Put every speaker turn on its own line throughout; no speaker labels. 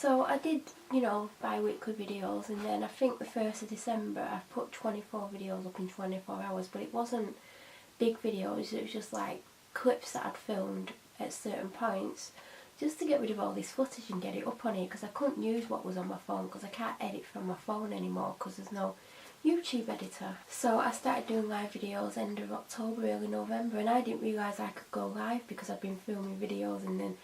So I did, bi-weekly videos, and then I think the 1st of December I put 24 videos up in 24 hours, but it wasn't big videos, it was just like clips that I'd filmed at certain points, just to get rid of all this footage and get it up on here, because I couldn't use what was on my phone, because I can't edit from my phone anymore because there's no YouTube editor. So I started doing live videos end of October, early November, and I didn't realise I could go live because I've been filming videos and then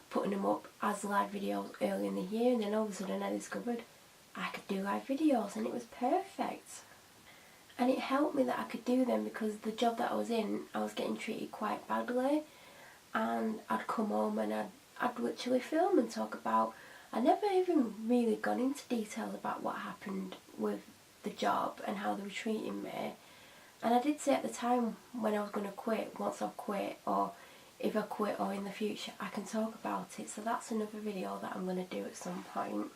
putting them up as live videos early in the year, and then all of a sudden I discovered I could do live videos, and it was perfect. And it helped me that I could do them, because the job that I was in, I was getting treated quite badly, and I'd come home and I'd literally film and talk about, I never even really gone into details about what happened with the job and how they were treating me. And I did say at the time when I was going to quit, once I've quit, or if I quit, or in the future, I can talk about it. So that's another video that I'm going to do at some point.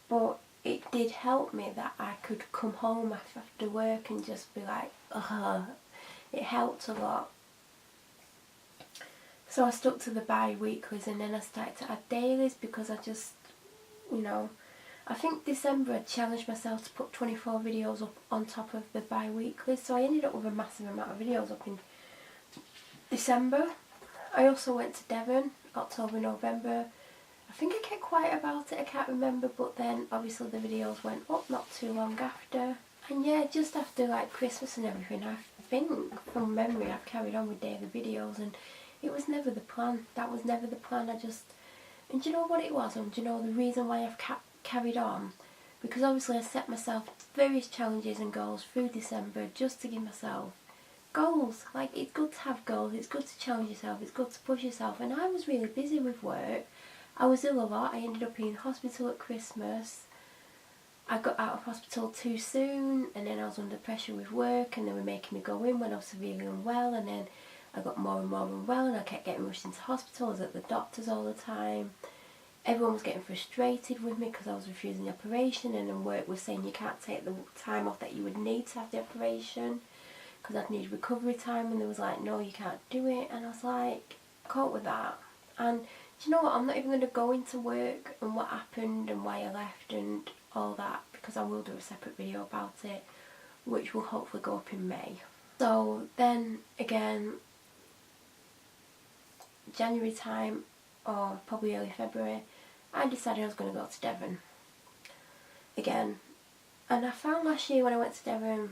But it did help me that I could come home after work and just be like, ugh. It helped a lot. So I stuck to the bi-weeklies, and then I started to add dailies, because I just, I think December I challenged myself to put 24 videos up on top of the bi-weeklies. So I ended up with a massive amount of videos up in December. I also went to Devon, October, November. I think I kept quiet about it, I can't remember, but then obviously the videos went up not too long after. And yeah, just after like Christmas and everything, I think from memory I've carried on with daily videos, and it was never the plan. That was never the plan. And do you know what it was? And do you know the reason why I've carried on? Because obviously I set myself various challenges and goals through December just to give myself goals. Like, it's good to have goals, it's good to challenge yourself, it's good to push yourself. And I was really busy with work. I was ill a lot. I ended up in hospital at Christmas. I got out of hospital too soon, and then I was under pressure with work, and they were making me go in when I was severely unwell, and then I got more and more unwell, and I kept getting rushed into hospital. I was at the doctors all the time. Everyone was getting frustrated with me because I was refusing the operation, and then work was saying you can't take the time off that you would need to have the operation because I'd need recovery time, and they was like, no, you can't do it. And I was like, I can't with that. And do you know what, I'm not even going to go into work and what happened and why I left and all that, because I will do a separate video about it, which will hopefully go up in May. So then again, January time, or probably early February, I decided I was going to go to Devon again. And I found last year when I went to Devon,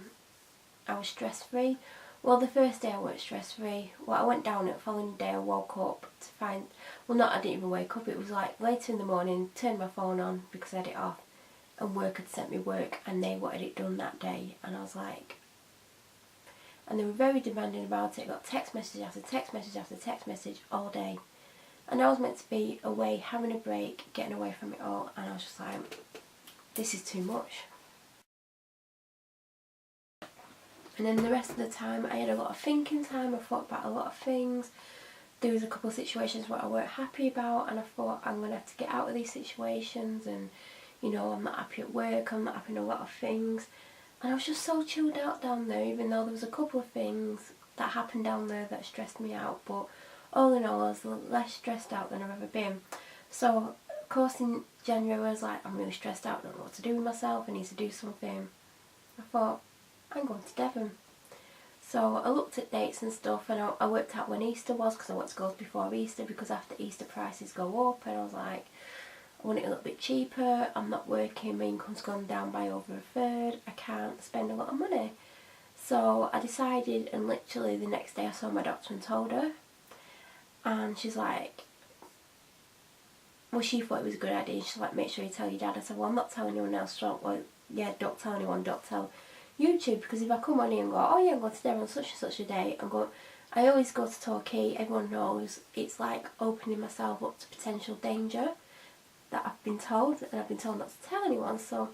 I was stress free. Well, the first day I weren't stress free. Well, I went down it, the following day I woke up to find, well, I didn't even wake up, it was like later in the morning, turned my phone on because I had it off, and work had sent me work and they wanted it done that day. And I was like, and they were very demanding about it. I got text message after text message after text message all day. And I was meant to be away, having a break, getting away from it all, and I was just like, this is too much. And then the rest of the time I had a lot of thinking time, I thought about a lot of things. There was a couple of situations where I weren't happy about, and I thought I'm going to have to get out of these situations, and I'm not happy at work, I'm not happy in a lot of things. And I was just so chilled out down there, even though there was a couple of things that happened down there that stressed me out, but all in all I was less stressed out than I've ever been. So of course in January I was like, I'm really stressed out, I don't know what to do with myself, I need to do something. I thought, I'm going to Devon. So I looked at dates and stuff, and I worked out when Easter was, because I want to go before Easter, because after Easter prices go up, and I was like, I want it a little bit cheaper, I'm not working, my income's gone down by over a third, I can't spend a lot of money. So I decided, and literally the next day I saw my doctor and told her, and she's like, well, she thought it was a good idea, she's like, make sure you tell your dad. I said, well, I'm not telling anyone else, so well, yeah, don't tell anyone, don't tell YouTube, because if I come on here and go, oh yeah, I'm going to Devon on such and such a day, I always go to Torquay, everyone knows, it's like opening myself up to potential danger that I've been told, and I've been told not to tell anyone. So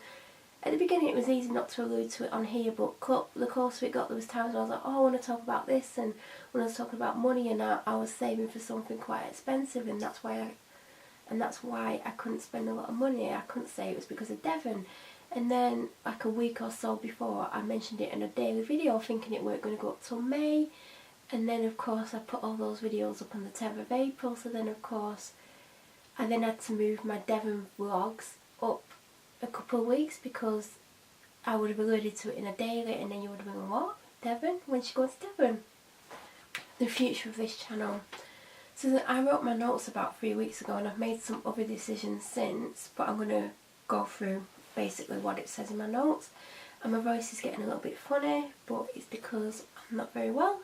at the beginning it was easy not to allude to it on here, but the closer it got, there was times where I was like, oh, I want to talk about this, and when I was talking about money, and I was saving for something quite expensive, and that's why I couldn't spend a lot of money. I couldn't say it was because of Devon. And then like a week or so before, I mentioned it in a daily video thinking it weren't going to go up till May, and then of course I put all those videos up on the 10th of April, so then of course I then had to move my Devon vlogs up a couple of weeks because I would have alluded to it in a daily, and then you would have been, what? Devon? When she goes to Devon? The future of this channel. So I wrote my notes about 3 weeks ago, and I've made some other decisions since, but I'm going to go through basically what it says in my notes. And my voice is getting a little bit funny, but it's because I'm not very well,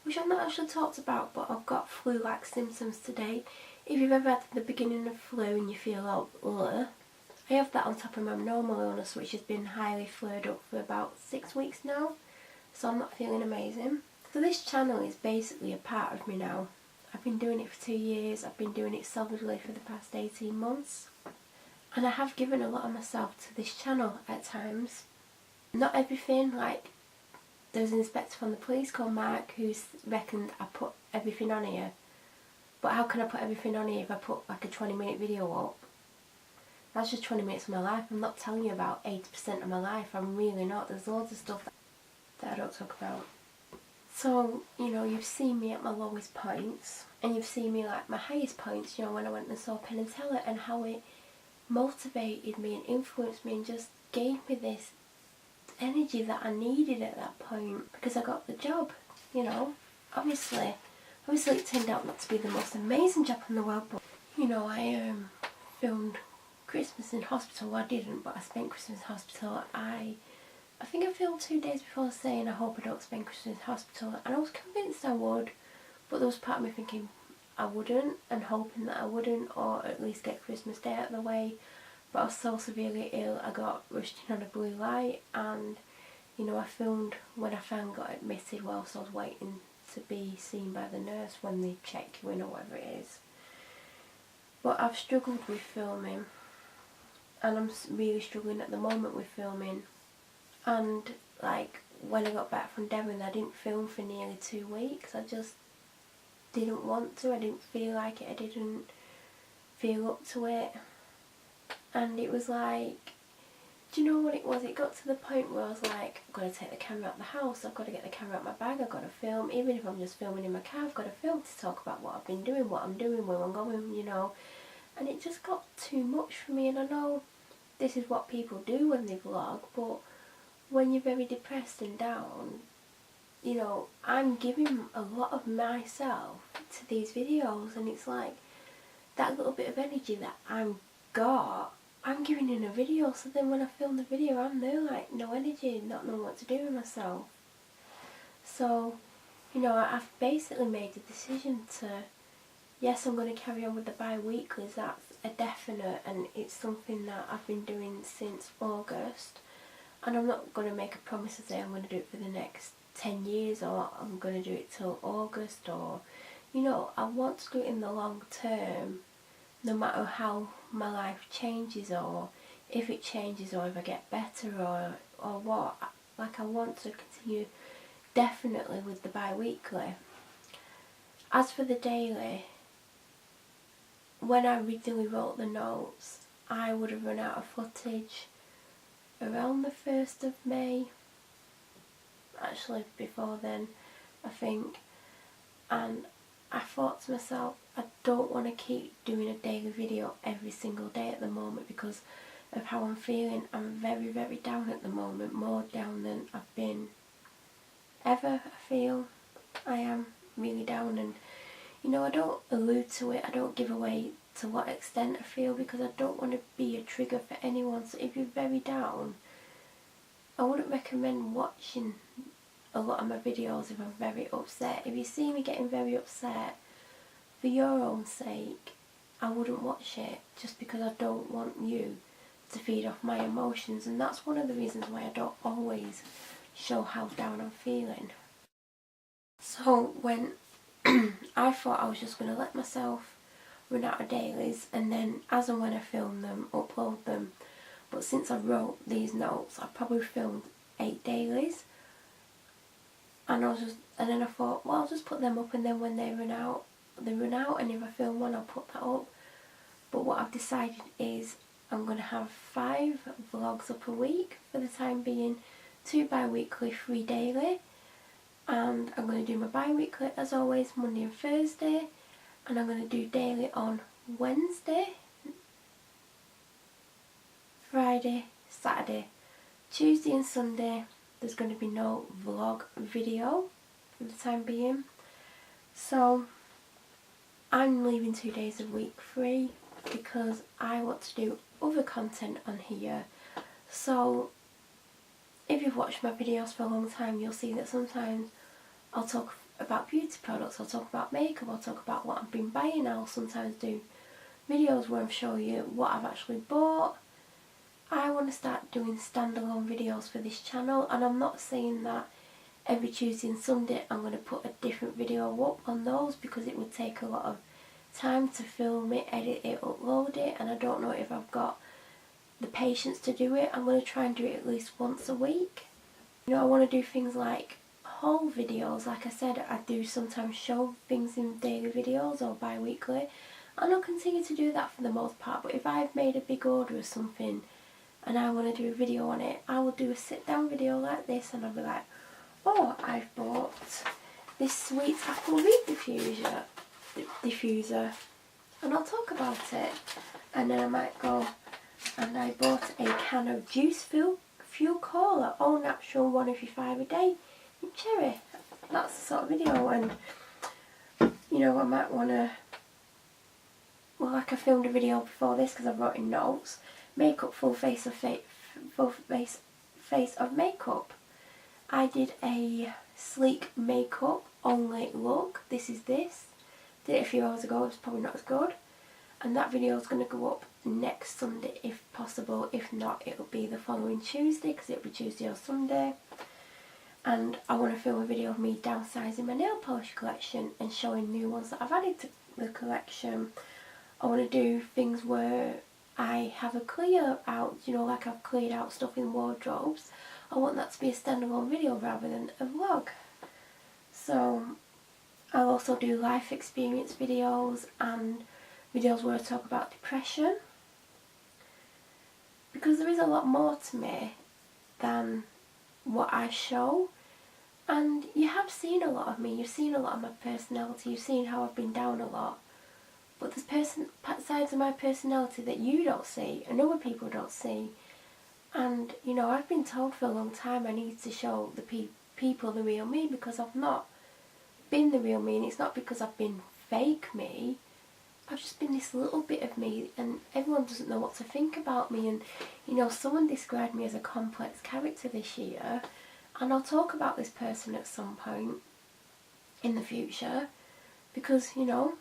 which I've not actually talked about, but I've got flu-like symptoms today. If you've ever had the beginning of flu and you feel all ugh, I have that on top of my normal illness, which has been highly flared up for about 6 weeks now, so I'm not feeling amazing. So this channel is basically a part of me now. I've been doing it for 2 years, I've been doing it solidly for the past 18 months, and I have given a lot of myself to this channel at times. Not everything, like there's an inspector from the police called Mark who's reckoned I put everything on here. But how can I put everything on here if I put like a 20-minute video up? That's just 20 minutes of my life. I'm not telling you about 80% of my life. I'm really not. There's loads of stuff that I don't talk about. So, you know, you've seen me at my lowest points, and you've seen me like my highest points, you know, when I went and saw Penn and Teller, and how it motivated me and influenced me and just gave me this energy that I needed at that point, because I got the job, you know. Obviously it turned out not to be the most amazing job in the world, but, you know, I filmed Christmas in hospital. Well, I didn't, but I spent Christmas in hospital. I think I filmed 2 days before saying I hope I don't spend Christmas in hospital, and I was convinced I would, but there was part of me thinking I wouldn't, and hoping that I wouldn't, or at least get Christmas Day out of the way. But I was so severely ill, I got rushed in on a blue light, and, you know, I filmed when I finally got admitted whilst I was waiting to be seen by the nurse when they check you in or whatever it is. But I've struggled with filming, and I'm really struggling at the moment with filming. And like when I got back from Devon, I didn't film for nearly 2 weeks. I just didn't want to, I didn't feel like it, I didn't feel up to it. And it was like, do you know what it was? It got to the point where I was like, I've got to take the camera out of the house, I've got to get the camera out of my bag, I've got to film. Even if I'm just filming in my car, I've got to film to talk about what I've been doing, what I'm doing, where I'm going, you know. And it just got too much for me, and I know this is what people do when they vlog, but when you're very depressed and down, you know, I'm giving a lot of myself to these videos, and it's like that little bit of energy that I'm giving in a video. So then when I film the video, I'm there like no energy, not knowing what to do with myself. So, you know, I've basically made the decision to, yes, I'm going to carry on with the bi-weeklies, that's a definite, and it's something that I've been doing since August. And I'm not going to make a promise and say I'm going to do it for the next 10 years, or I'm going to do it till August, or, you know, I want to do it in the long term, no matter how my life changes, or if it changes, or if I get better, or what. Like, I want to continue definitely with the bi-weekly. As for the daily, when I originally wrote the notes, I would have run out of footage around the 1st of May, actually before then, I think. And I thought to myself, I don't want to keep doing a daily video every single day at the moment because of how I'm feeling. I'm very, very down at the moment, more down than I've been ever. I feel I am really down, and, you know, I don't allude to it, I don't give away to what extent I feel, because I don't want to be a trigger for anyone. So if you're very down, I wouldn't recommend watching a lot of my videos if I'm very upset. If you see me getting very upset, for your own sake, I wouldn't watch it, just because I don't want you to feed off my emotions. And that's one of the reasons why I don't always show how down I'm feeling. So when I thought I was just going to let myself run out of dailies, and then as and when I film them, upload them. But since I wrote these notes, I probably filmed 8 dailies, and then I thought, well, I'll just put them up, and then when they run out, and if I film one, I'll put that up. But what I've decided is I'm going to have 5 vlogs up a week for the time being, 2 bi-weekly, 3 daily, and I'm going to do my bi-weekly as always Monday and Thursday, and I'm going to do daily on Wednesday, Friday, Saturday, Tuesday and Sunday there's going to be no vlog video for the time being. So I'm leaving 2 days a week free because I want to do other content on here. So if you've watched my videos for a long time, you'll see that sometimes I'll talk about beauty products, I'll talk about makeup, I'll talk about what I've been buying. I'll sometimes do videos where I'm showing you what I've actually bought. I want to start doing standalone videos for this channel, and I'm not saying that every Tuesday and Sunday I'm going to put a different video up on those, because it would take a lot of time to film it, edit it, upload it, and I don't know if I've got the patience to do it. I'm going to try and do it at least once a week. You know, I want to do things like haul videos. Like I said, I do sometimes show things in daily videos or bi-weekly, and I'll continue to do that for the most part. But if I've made a big order of something and I want to do a video on it, I will do a sit down video like this, and I'll be like, oh, I've bought this sweet apple leaf diffuser, and I'll talk about it. And then I might go, and I bought a can of juice fuel cola, all natural, 155 a day in cherry. That's the sort of video. And you know, I might want to, well, like I filmed a video before this because I wrote in notes, makeup full face of makeup. I did a sleek makeup only look. This is this. Did it a few hours ago. It's probably not as good. And that video is going to go up next Sunday if possible. If not, it'll be the following Tuesday, because it'll be Tuesday or Sunday. And I want to film a video of me downsizing my nail polish collection and showing new ones that I've added to the collection. I want to do things where I have a clear out, you know, like I've cleared out stuff in wardrobes. I want that to be a standalone video rather than a vlog. So I'll also do life experience videos and videos where I talk about depression, because there is a lot more to me than what I show. And you have seen a lot of me, you've seen a lot of my personality, you've seen how I've been down a lot. But there's sides of my personality that you don't see and other people don't see. And, you know, I've been told for a long time I need to show the people the real me, because I've not been the real me. And it's not because I've been fake me. I've just been this little bit of me, and everyone doesn't know what to think about me. And, you know, someone described me as a complex character this year. And I'll talk about this person at some point in the future, because, you know,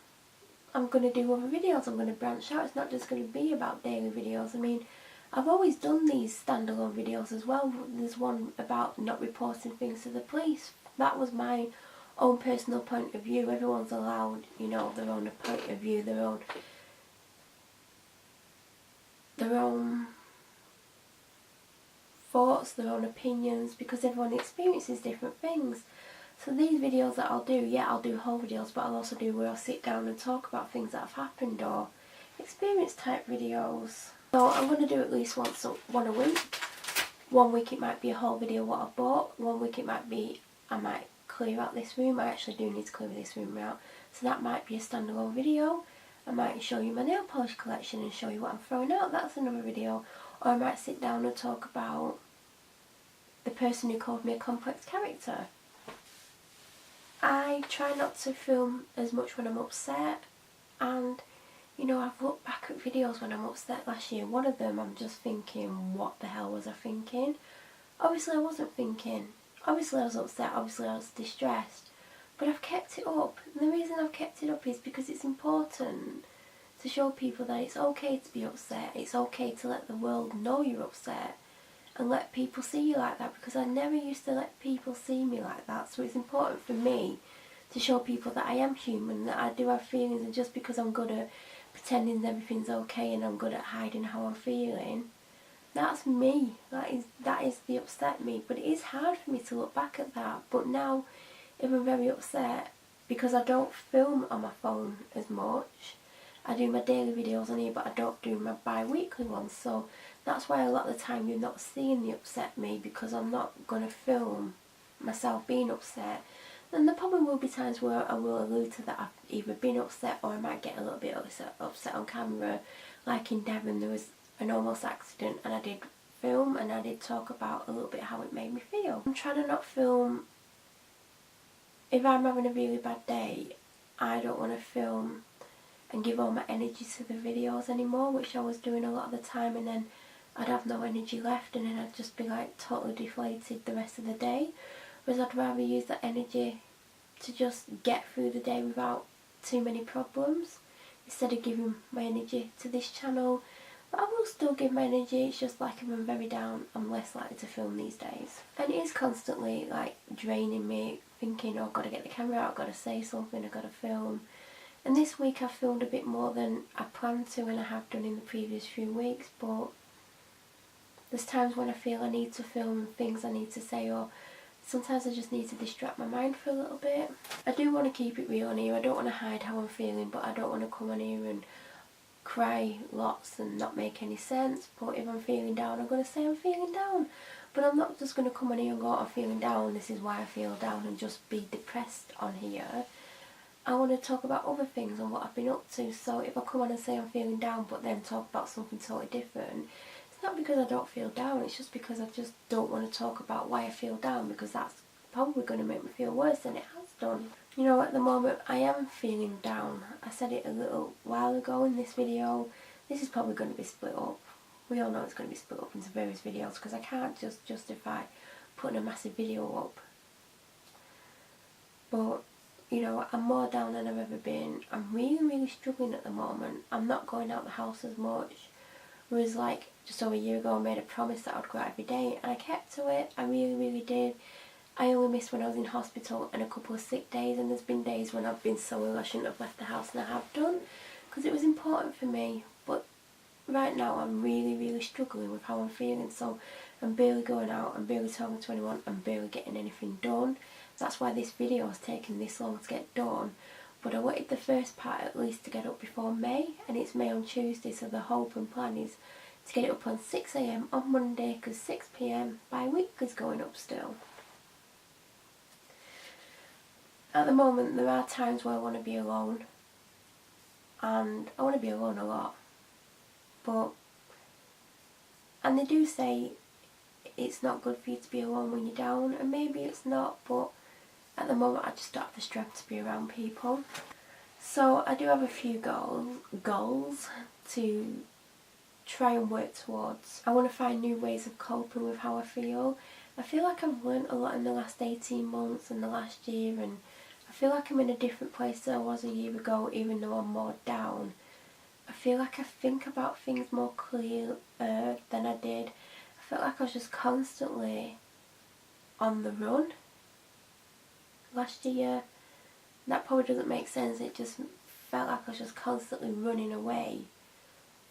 I'm going to do other videos, I'm going to branch out. It's not just going to be about daily videos. I mean, I've always done these standalone videos as well. There's one about not reporting things to the police. That was my own personal point of view. Everyone's allowed, you know, their own point of view, their own thoughts, their own opinions, because everyone experiences different things. So these videos that I'll do, yeah, I'll do whole videos, but I'll also do where I'll sit down and talk about things that have happened, or experience type videos. So I'm going to do at least one a week. 1 week it might be a whole video what I bought. 1 week it might be, I might clear out this room. I actually do need to clear this room out. So that might be a standalone video. I might show you my nail polish collection and show you what I'm throwing out. That's another video. Or I might sit down and talk about the person who called me a complex character. I try not to film as much when I'm upset, and you know, I've looked back at videos when I'm upset last year. One of them I'm just thinking, what the hell was I thinking? Obviously I wasn't thinking. Obviously I was upset, obviously I was distressed. But I've kept it up. And the reason I've kept it up is because it's important to show people that it's okay to be upset. It's okay to let the world know you're upset. And let people see you like that, because I never used to let people see me like that. So it's important for me to show people that I am human, that I do have feelings, and just because I'm good at pretending everything's okay and I'm good at hiding how I'm feeling, that's me. That is the upset me. But it is hard for me to look back at that. But now, if I'm very upset, because I don't film on my phone as much, I do my daily videos on here, but I don't do my bi-weekly ones. So that's why a lot of the time you're not seeing the upset me, because I'm not going to film myself being upset. And there probably will be times where I will allude to that I've either been upset or I might get a little bit upset on camera. Like in Devon, there was an almost accident and I did film and I did talk about a little bit how it made me feel. I'm trying to not film. If I'm having a really bad day, I don't want to film and give all my energy to the videos anymore, which I was doing a lot of the time, and then I'd have no energy left and then I'd just be like totally deflated the rest of the day. Whereas I'd rather use that energy to just get through the day without too many problems, instead of giving my energy to this channel. But I will still give my energy, it's just like if I'm very down, I'm less likely to film these days. And it is constantly like draining me, thinking, oh, I've got to get the camera out, I've got to say something, I've got to film. And this week I've filmed a bit more than I planned to and I have done in the previous few weeks, but there's times when I feel I need to film things I need to say, or sometimes I just need to distract my mind for a little bit. I do want to keep it real on here, I don't want to hide how I'm feeling, but I don't want to come on here and cry lots and not make any sense. But if I'm feeling down, I'm going to say I'm feeling down. But I'm not just going to come on here and go, I'm feeling down, this is why I feel down, and just be depressed on here. I want to talk about other things and what I've been up to. So if I come on and say I'm feeling down but then talk about something totally different, it's not because I don't feel down, it's just because I just don't want to talk about why I feel down, because that's probably going to make me feel worse than it has done. You know, at the moment I am feeling down. I said it a little while ago in this video. This is probably going to be split up. We all know it's going to be split up into various videos because I can't just justify putting a massive video up. But, you know, I'm more down than I've ever been. I'm really struggling at the moment. I'm not going out the house as much. Whereas like just over a year ago I made a promise that I'd go out every day and I kept to it. I really did. I only missed when I was in hospital and a couple of sick days, and there's been days when I've been so ill I shouldn't have left the house, and I have done because it was important for me. But right now I'm really struggling with how I'm feeling, so I'm barely going out, I'm barely talking to anyone, I'm barely getting anything done. That's why this video has taken this long to get done. But I wanted the first part at least to get up before May, and it's May on Tuesday, so the hope and plan is to get it up on 6 AM on Monday, because 6 PM bi-week is going up still. At the moment there are times where I want to be alone, and I want to be alone a lot. And they do say it's not good for you to be alone when you're down, and maybe it's not, but at the moment I just don't have the strength to be around people. So I do have a few goals to try and work towards. I want to find new ways of coping with how I feel. I feel like I've learnt a lot in the last 18 months and the last year, and I feel like I'm in a different place than I was a year ago, even though I'm more down. I feel like I think about things more clear than I did. I felt like I was just constantly on the run last year. That probably doesn't make sense, it just felt like I was just constantly running away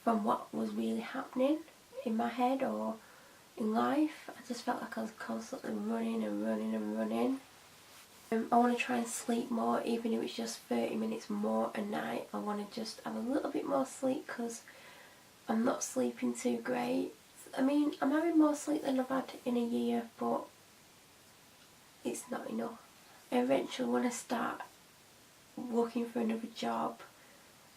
from what was really happening in my head or in life. I just felt like I was constantly running. I want to try and sleep more, even if it's just 30 minutes more a night. I want to just have a little bit more sleep because I'm not sleeping too great. I mean, I'm having more sleep than I've had in a year, but it's not enough. I eventually want to start looking for another job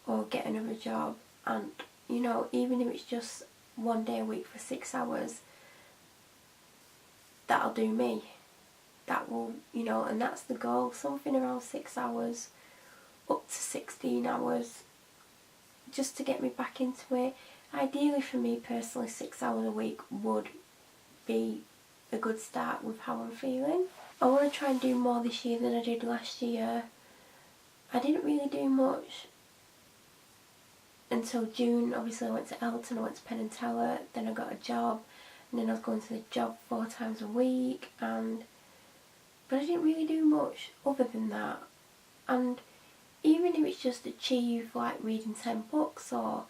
or get another job, and you know, even if it's just one day a week for 6 hours, that'll do me. That will, you know, and that's the goal, something around 6 hours up to 16 hours, just to get me back into it. Ideally for me personally, 6 hours a week would be a good start with how I'm feeling. I want to try and do more this year than I did last year. I didn't really do much until June. Obviously I went to Elton, I went to Penn and Teller, then I got a job, and then I was going to the job 4 times a week, but I didn't really do much other than that. And even if it's just achieve like reading 10 books or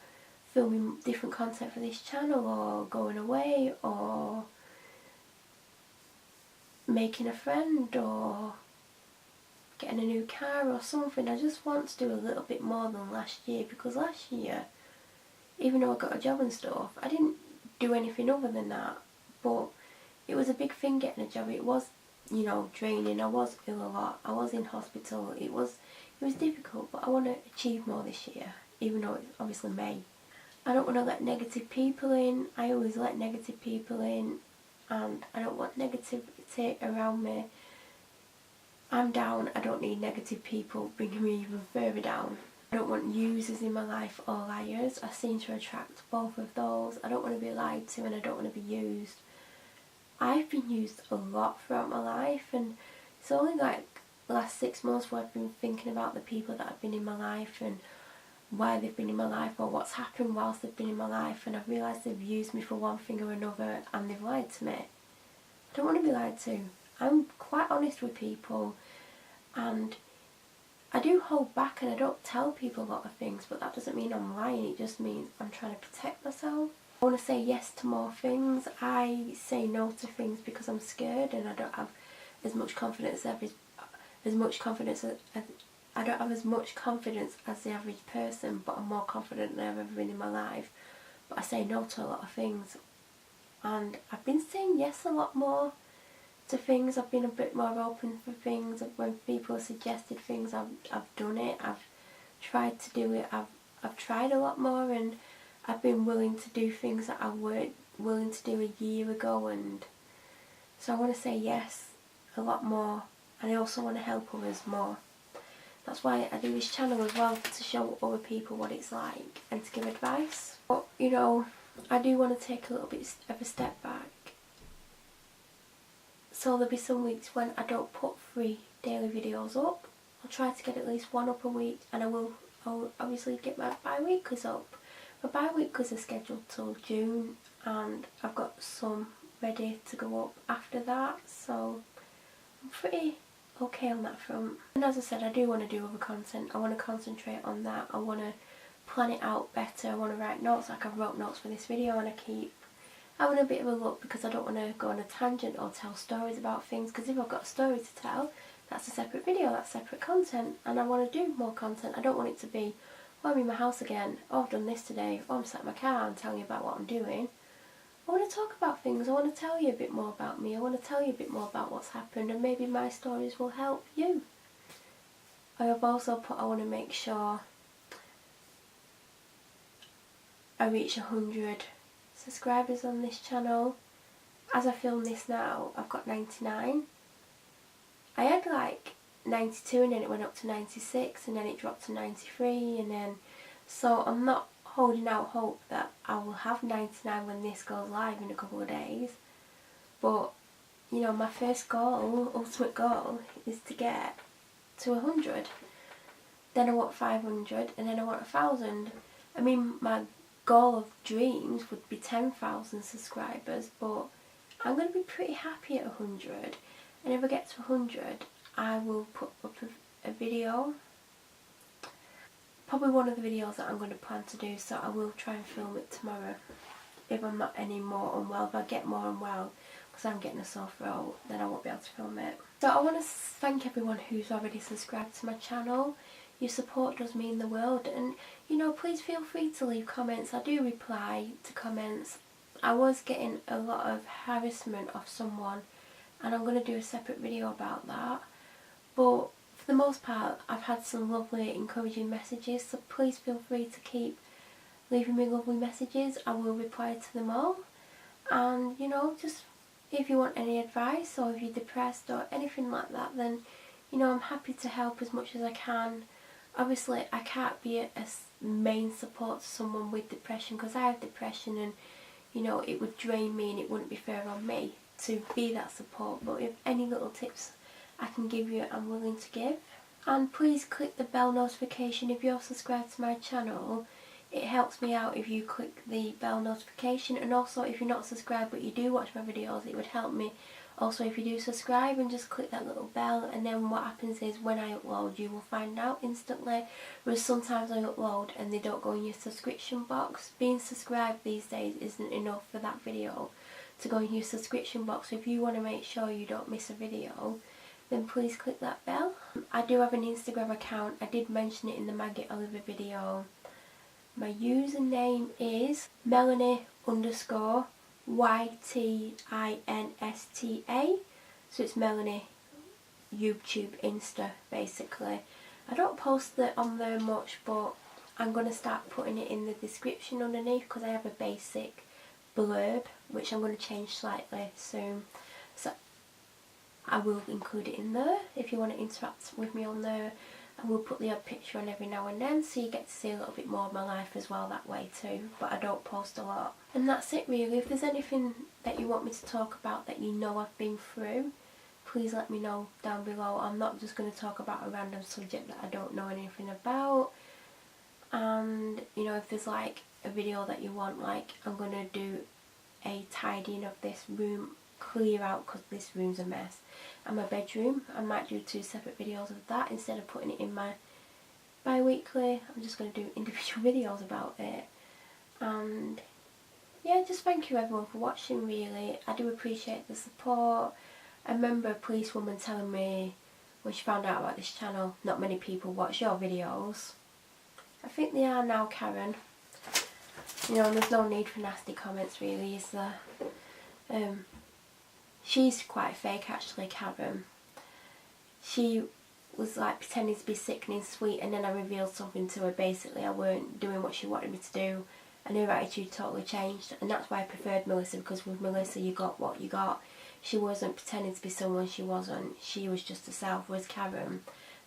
filming different content for this channel or going away or making a friend or getting a new car or something, I just want to do a little bit more than last year, because last year, even though I got a job and stuff, I didn't do anything other than that. But it was a big thing getting a job. It was you know, draining. I was ill a lot. I was in hospital. It was difficult, but I want to achieve more this year, even though it's obviously May. I don't want to let negative people in. I always let negative people in, and I don't want negativity around me. I'm down. I don't need negative people bringing me even further down. I don't want users in my life or liars. I seem to attract both of those. I don't want to be lied to, and I don't want to be used. I've been used a lot throughout my life, and it's only like the last 6 months where I've been thinking about the people that have been in my life and why they've been in my life or what's happened whilst they've been in my life, and I've realised they've used me for one thing or another and they've lied to me. I don't want to be lied to. I'm quite honest with people, and I do hold back and I don't tell people a lot of things, but that doesn't mean I'm lying. It just means I'm trying to protect myself. I want to say yes to more things. I say no to things because I'm scared and I don't have as much confidence I don't have as much confidence as the average person, but I'm more confident than I've ever been in my life. But I say no to a lot of things, and I've been saying yes a lot more to things. I've been a bit more open for things. When people have suggested things, I've done it. I've tried to do it. I've tried a lot more, and I've been willing to do things that I weren't willing to do a year ago, and so I want to say yes a lot more, and I also want to help others more. That's why I do this channel as well, to show other people what it's like and to give advice. But you know, I do want to take a little bit of a step back. So there'll be some weeks when I don't put 3 daily videos up. I'll try to get at least 1 up a week, and I'll obviously get my bi-weeklies up. My bi-weeklies are scheduled till June, and I've got some ready to go up after that, so I'm pretty okay on that front. And as I said, I do want to do other content. I want to concentrate on that. I want to plan it out better. I want to write notes like I've wrote notes for this video, and I keep having a bit of a look because I don't want to go on a tangent or tell stories about things, because if I've got a story to tell, that's a separate video, that's separate content, and I want to do more content. I don't want it to be, oh, I'm in my house again, oh, I've done this today, oh, I'm sat in my car and telling you about what I'm doing. I want to talk about things. I want to tell you a bit more about me. I want to tell you a bit more about what's happened, and maybe my stories will help you. I have also put, I want to make sure I reach 100 subscribers on this channel. As I film this now, I've got 99. I had like 92, and then it went up to 96, and then it dropped to 93, and then, so I'm not holding out hope that I will have 99 when this goes live in a couple of days. But you know, my first goal, ultimate goal, is to get to 100. Then I want 500, and then I want 1,000. I mean, my goal of dreams would be 10,000 subscribers, but I'm going to be pretty happy at 100. And if I get to 100, I will put up a video. Probably one of the videos that I'm going to plan to do, so I will try and film it tomorrow. If I'm not any more unwell, if I get more unwell, because I'm getting a sore throat, then I won't be able to film it. So I want to thank everyone who's already subscribed to my channel. Your support does mean the world, and you know, please feel free to leave comments. I do reply to comments. I was getting a lot of harassment off someone, and I'm going to do a separate video about that. But for the most part, I've had some lovely encouraging messages, so please feel free to keep leaving me lovely messages. I will reply to them all. And you know, just if you want any advice, or if you're depressed or anything like that, then you know, I'm happy to help as much as I can. Obviously I can't be a main support to someone with depression, because I have depression, and you know, it would drain me and it wouldn't be fair on me to be that support. But if any little tips I can give you, I'm willing to give. And please click the bell notification if you're subscribed to my channel. It helps me out if you click the bell notification, and also if you're not subscribed but you do watch my videos, it would help me also if you do subscribe and just click that little bell. And then what happens is, when I upload, you will find out instantly, whereas sometimes I upload and they don't go in your subscription box. Being subscribed these days isn't enough for that video to go in your subscription box. So if you want to make sure you don't miss a video, then please click that bell. I do have an Instagram account. I did mention it in the Maggot Oliver video. My username is Melanie_YTINSTA. So it's Melanie YouTube Insta basically. I don't post it on there much, but I'm going to start putting it in the description underneath because I have a basic blurb which I'm going to change slightly soon. So I will include it in there if you want to interact with me on there. I will put the odd picture on every now and then, so you get to see a little bit more of my life as well that way too, but I don't post a lot. And that's it really. If there's anything that you want me to talk about that you know I've been through, please let me know down below. I'm not just going to talk about a random subject that I don't know anything about. And you know, if there's like a video that you want, like I'm going to do a tidying of this room, clear out because this room's a mess, and my bedroom, I might do 2 separate videos of that instead of putting it in my bi-weekly. I'm just going to do individual videos about it. And yeah, just thank you everyone for watching really. I do appreciate the support. I remember a policewoman telling me when she found out about this channel, not many people watch your videos. I think they are now, Karen. You know, and there's no need for nasty comments really, is there? She's quite fake actually, Karen. She was like pretending to be sickening sweet, and then I revealed something to her. Basically I weren't doing what she wanted me to do, and her attitude totally changed. And that's why I preferred Melissa, because with Melissa you got what you got. She wasn't pretending to be someone she wasn't. She was just herself. Whereas Karen,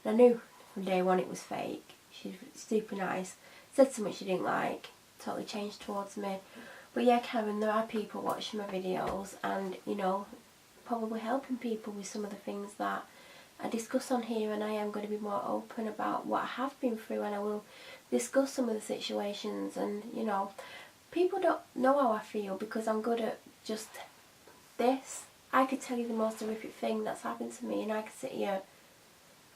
and I knew from day one it was fake. She was super nice. Said something she didn't like. Totally changed towards me. But yeah, Karen, there are people watching my videos and, you know, probably helping people with some of the things that I discuss on here, and I am going to be more open about what I have been through, and I will discuss some of the situations. And you know, people don't know how I feel because I'm good at just this. I could tell you the most horrific thing that's happened to me and I could sit here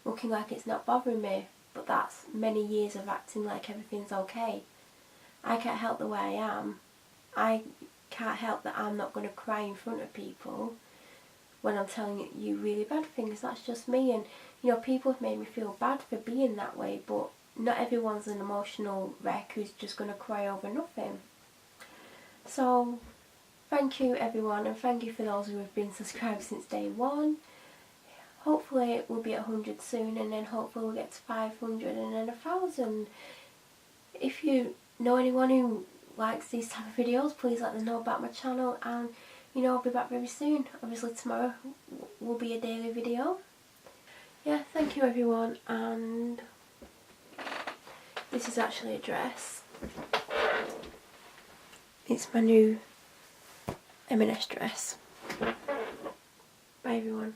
looking like it's not bothering me, but that's many years of acting like everything's okay. I can't help the way I am. I can't help that I'm not going to cry in front of people when I'm telling you really bad things. That's just me. And you know, people have made me feel bad for being that way, but not everyone's an emotional wreck who's just going to cry over nothing. So thank you everyone, and thank you for those who have been subscribed since day one. Hopefully we'll be at 100 soon, and then hopefully we'll get to 500 and then 1,000. If you know anyone who likes these type of videos, please let them know about my channel, and you know, I'll be back very soon. Obviously tomorrow will be a daily video. Yeah, thank you everyone, and this is actually a dress. It's my new M&S dress. Bye everyone.